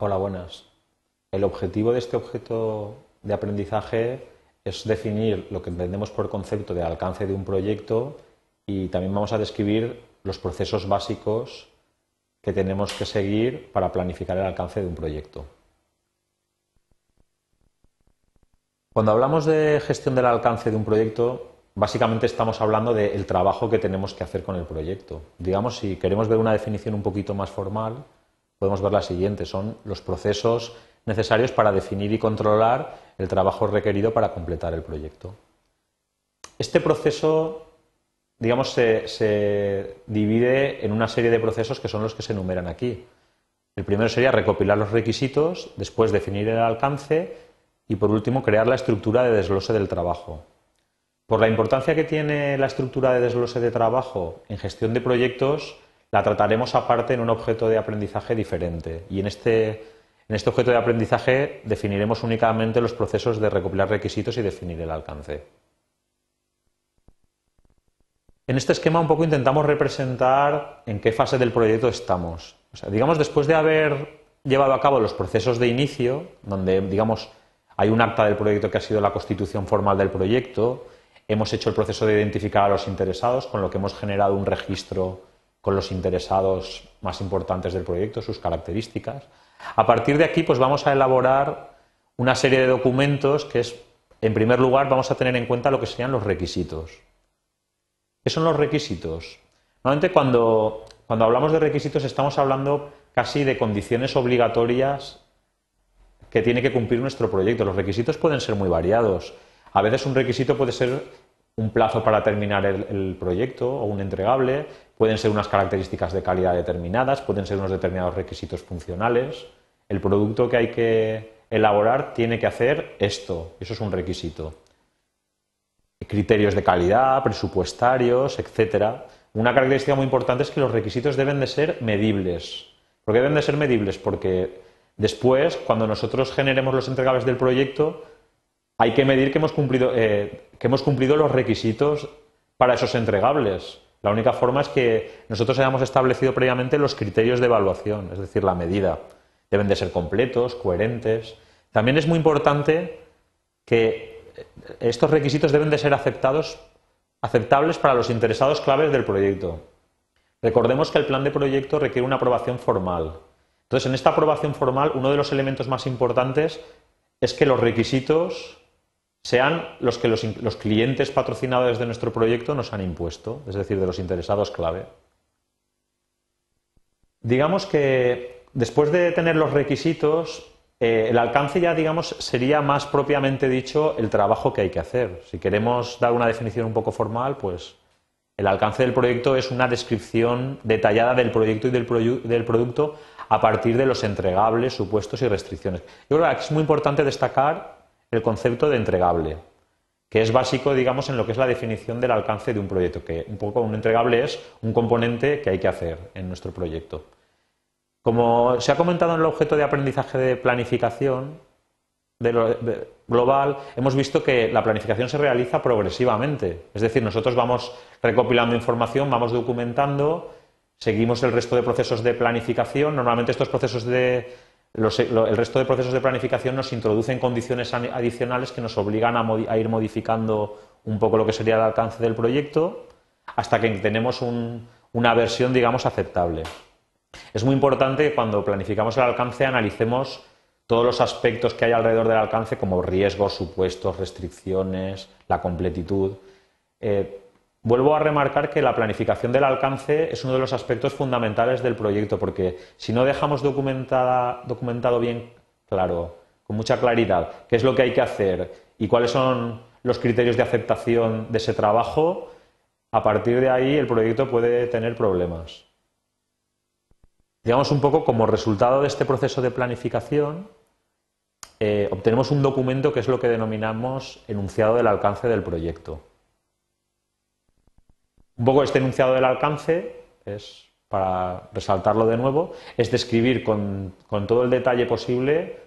Hola, buenas. El objetivo de este objeto de aprendizaje es definir lo que entendemos por concepto de alcance de un proyecto y también vamos a describir los procesos básicos que tenemos que seguir para planificar el alcance de un proyecto. Cuando hablamos de gestión del alcance de un proyecto, básicamente estamos hablando del trabajo que tenemos que hacer con el proyecto. Digamos, si queremos ver una definición un poquito más formal, podemos ver la siguiente: son los procesos necesarios para definir y controlar el trabajo requerido para completar el proyecto. Este proceso, digamos, se divide en una serie de procesos que son los que se enumeran aquí. El primero sería recopilar los requisitos, después definir el alcance y, por último, crear la estructura de desglose del trabajo. Por la importancia que tiene la estructura de desglose de trabajo en gestión de proyectos, la trataremos aparte en un objeto de aprendizaje diferente. Y en este objeto de aprendizaje definiremos únicamente los procesos de recopilar requisitos y definir el alcance. En este esquema un poco intentamos representar en qué fase del proyecto estamos. O sea, digamos, después de haber llevado a cabo los procesos de inicio, donde, digamos, hay un acta del proyecto que ha sido la constitución formal del proyecto, hemos hecho el proceso de identificar a los interesados, con lo que hemos generado un registro con los interesados más importantes del proyecto, sus características. A partir de aquí, pues vamos a elaborar una serie de documentos que es, en primer lugar, vamos a tener en cuenta lo que serían los requisitos. ¿Qué son los requisitos? Normalmente cuando hablamos de requisitos estamos hablando casi de condiciones obligatorias que tiene que cumplir nuestro proyecto. Los requisitos pueden ser muy variados. A veces un requisito puede ser un plazo para terminar el proyecto o un entregable, pueden ser unas características de calidad determinadas, pueden ser unos determinados requisitos funcionales. El producto que hay que elaborar tiene que hacer esto, eso es un requisito. Criterios de calidad, presupuestarios, etcétera. Una característica muy importante es que los requisitos deben de ser medibles. ¿Por qué deben de ser medibles? Porque después, cuando nosotros generemos los entregables del proyecto, hay que medir que hemos cumplido los requisitos para esos entregables. La única forma es que nosotros hayamos establecido previamente los criterios de evaluación, es decir, la medida. Deben de ser completos, coherentes. También es muy importante que estos requisitos deben de ser aceptables para los interesados claves del proyecto. Recordemos que el plan de proyecto requiere una aprobación formal. Entonces, en esta aprobación formal, uno de los elementos más importantes es que los requisitos sean los que los clientes patrocinadores de nuestro proyecto nos han impuesto, es decir, de los interesados clave. Digamos que después de tener los requisitos, el alcance ya, digamos, sería más propiamente dicho el trabajo que hay que hacer. Si queremos dar una definición un poco formal, pues el alcance del proyecto es una descripción detallada del proyecto y del producto a partir de los entregables, supuestos y restricciones. Yo creo que es muy importante destacar el concepto de entregable, que es básico, digamos, en lo que es la definición del alcance de un proyecto, que un poco un entregable es un componente que hay que hacer en nuestro proyecto. Como se ha comentado en el objeto de aprendizaje de planificación global, hemos visto que la planificación se realiza progresivamente. Es decir, nosotros vamos recopilando información, vamos documentando, seguimos el resto de procesos de planificación. Normalmente estos procesos el resto de procesos de planificación nos introducen condiciones adicionales que nos obligan a ir modificando un poco lo que sería el alcance del proyecto hasta que tenemos una versión, digamos, aceptable. Es muy importante que cuando planificamos el alcance analicemos todos los aspectos que hay alrededor del alcance, como riesgos, supuestos, restricciones, la completitud. Vuelvo a remarcar que la planificación del alcance es uno de los aspectos fundamentales del proyecto, porque si no dejamos documentado bien claro, con mucha claridad, qué es lo que hay que hacer y cuáles son los criterios de aceptación de ese trabajo, a partir de ahí el proyecto puede tener problemas. Digamos, un poco como resultado de este proceso de planificación, obtenemos un documento que es lo que denominamos enunciado del alcance del proyecto. Un poco este enunciado del alcance, es, para resaltarlo de nuevo, es describir con todo el detalle posible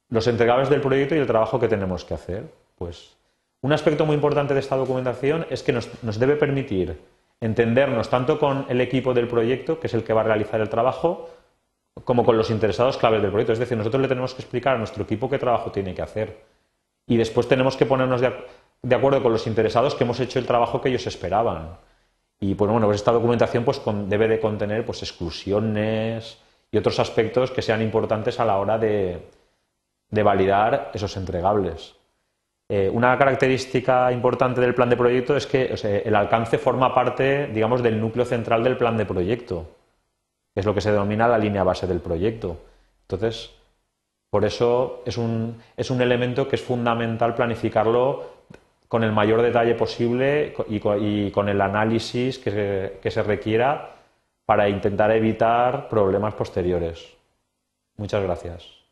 los entregables del proyecto y el trabajo que tenemos que hacer. Pues, un aspecto muy importante de esta documentación es que nos debe permitir entendernos tanto con el equipo del proyecto, que es el que va a realizar el trabajo, como con los interesados claves del proyecto. Es decir, nosotros le tenemos que explicar a nuestro equipo qué trabajo tiene que hacer. Y después tenemos que ponernos de acuerdo con los interesados que hemos hecho el trabajo que ellos esperaban. Y pues bueno, pues esta documentación pues, debe de contener pues, exclusiones y otros aspectos que sean importantes a la hora de validar esos entregables. Una característica importante del plan de proyecto es que o sea, el alcance forma parte, digamos, del núcleo central del plan de proyecto, que es lo que se denomina la línea base del proyecto. Entonces, por eso es un elemento que es fundamental planificarlo con el mayor detalle posible y con el análisis que se requiera para intentar evitar problemas posteriores. Muchas gracias.